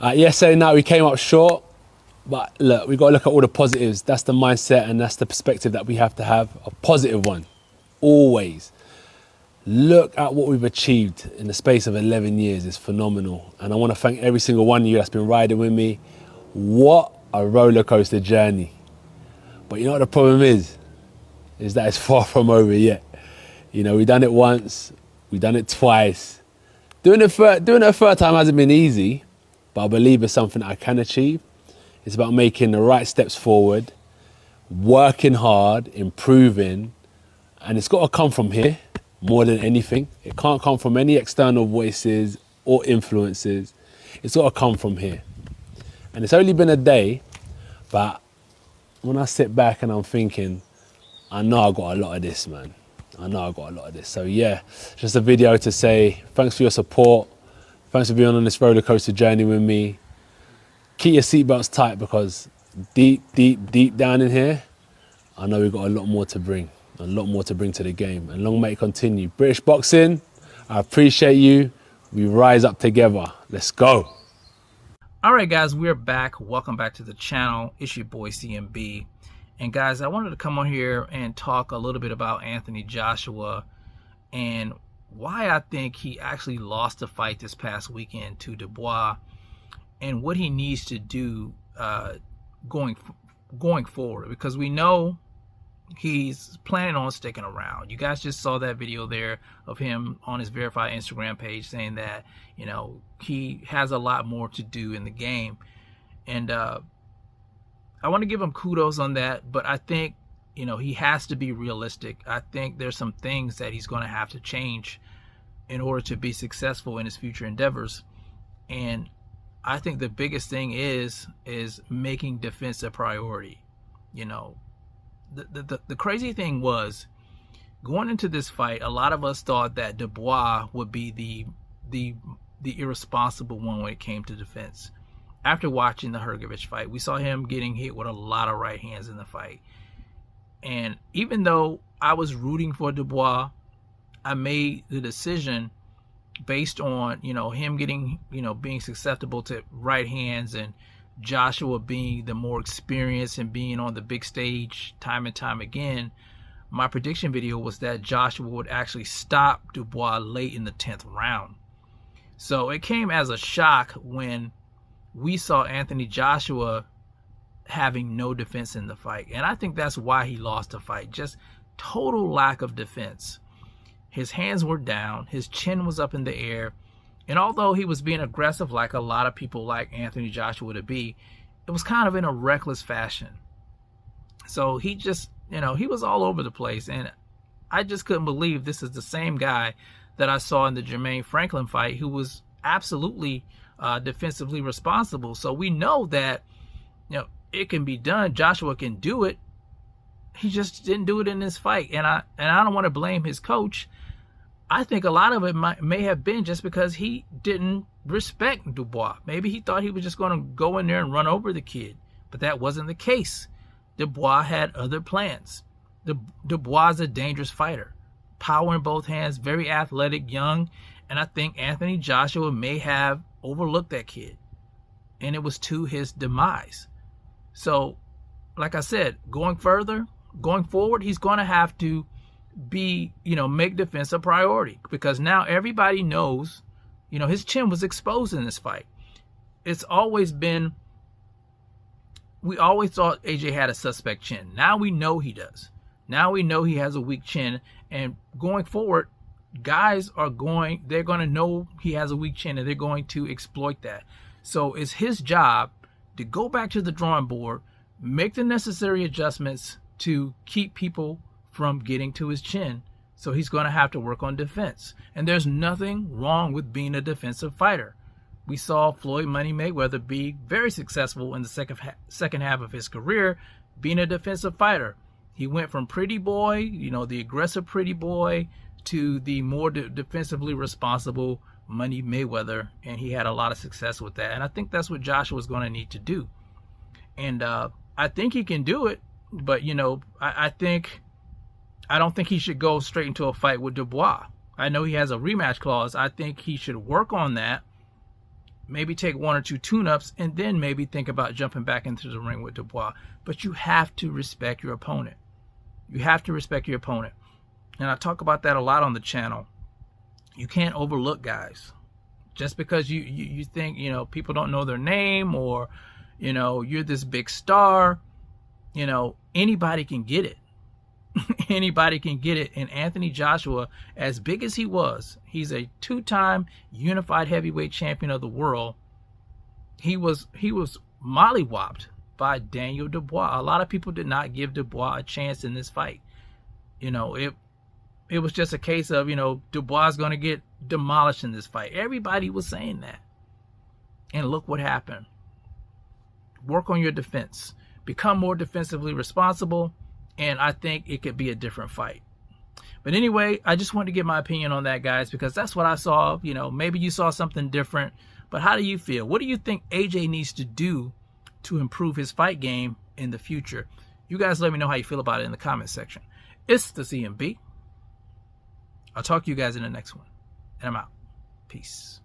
Yesterday night we came up short, but look, we got to look at all the positives. That's the mindset and that's the perspective that we have to have, a positive one, always. Look at what we've achieved in the space of 11 years. It's phenomenal. And I want to thank every single one of you that's been riding with me. What a roller coaster journey. But you know what the problem is that it's far from over yet. You know, we've done it once, we've done it twice. Doing it a third time hasn't been easy, but I believe it's something I can achieve. It's about making the right steps forward, working hard, improving, and it's got to come from here more than anything. It can't come from any external voices or influences. It's got to come from here. And it's only been a day, but when I sit back and I'm thinking, I know I got a lot of this, man. I know I got a lot of this. So yeah, just a video to say thanks for your support. Thanks for being on this roller coaster journey with me. Keep your seatbelts tight because deep down in here, I know we've got a lot more to bring. A lot more to bring to the game. And long may it continue. British boxing, I appreciate you. We rise up together. Let's go. All right, guys, we're back. Welcome back to the channel. It's your boy CMB. And guys, I wanted to come on here and talk a little bit about Anthony Joshua and why I think he actually lost the fight this past weekend to Dubois and what he needs to do going forward, because we know he's planning on sticking around. You guys just saw that video there of him on his verified Instagram page saying that, you know, he has a lot more to do in the game. And I want to give him kudos on that, but I think, you know, he has to be realistic. I think there's some things that he's going to have to change in order to be successful in his future endeavors. And I think the biggest thing is making defense a priority. You know, the crazy thing was, going into this fight, a lot of us thought that Dubois would be the irresponsible one when it came to defense. After watching the Hrgovic fight, we saw him getting hit with a lot of right hands in the fight. And even though I was rooting for Dubois, I made the decision based on, you know, him getting, you know, being susceptible to right hands and Joshua being the more experienced and being on the big stage time and time again. My prediction video was that Joshua would actually stop Dubois late in the 10th round. So it came as a shock when we saw Anthony Joshua having no defense in the fight. And I think that's why he lost the fight. Just total lack of defense. His hands were down. His chin was up in the air. And although he was being aggressive like a lot of people like Anthony Joshua to be, it was kind of in a reckless fashion. So he just, you know, he was all over the place. And I just couldn't believe this is the same guy that I saw in the Jermaine Franklin fight who was absolutely defensively responsible. So we know that, you know, it can be done. Joshua can do it. He just didn't do it in this fight. And I don't want to blame his coach. I think a lot of it may have been just because he didn't respect Dubois. Maybe he thought he was just going to go in there and run over the kid. But that wasn't the case. Dubois had other plans. Dubois is a dangerous fighter. Power in both hands, very athletic, young. And I think Anthony Joshua may have overlooked that kid. And it was to his demise. So, like I said, going forward, he's going to have to be, you know, make defense a priority, because now everybody knows, you know, his chin was exposed in this fight. It's always been, we always thought AJ had a suspect chin. Now we know he does. Now we know he has a weak chin, and going forward, guys they're going to know he has a weak chin and they're going to exploit that. So it's his job to go back to the drawing board, make the necessary adjustments to keep people from getting to his chin. So he's going to have to work on defense. And there's nothing wrong with being a defensive fighter. We saw Floyd Money Mayweather be very successful in the second half of his career being a defensive fighter. He went from pretty boy, you know, the aggressive pretty boy, to the more defensively responsible Money Mayweather, and he had a lot of success with that. And I think that's what Joshua's going to need to do. And I think he can do it, but, you know, I don't think he should go straight into a fight with Dubois. I know he has a rematch clause. I think he should work on that maybe take 1 or 2 tune-ups, and then maybe think about jumping back into the ring with Dubois. But you have to respect your opponent. You have to respect your opponent. And I talk about that a lot on the channel. You can't overlook guys. Just because you think, you know, people don't know their name, or, you know, you're this big star, you know, anybody can get it. Anybody can get it. And Anthony Joshua, as big as he was, he's a 2-time unified heavyweight champion of the world. He was mollywopped by Daniel Dubois. A lot of people did not give Dubois a chance in this fight. You know, it was just a case of, you know, Dubois is going to get demolished in this fight. Everybody was saying that. And look what happened. Work on your defense. Become more defensively responsible. And I think it could be a different fight. But anyway, I just wanted to get my opinion on that, guys, because that's what I saw. You know, maybe you saw something different. But how do you feel? What do you think AJ needs to do to improve his fight game in the future? You guys let me know how you feel about it in the comment section. It's the CMB. I'll talk to you guys in the next one. And I'm out. Peace.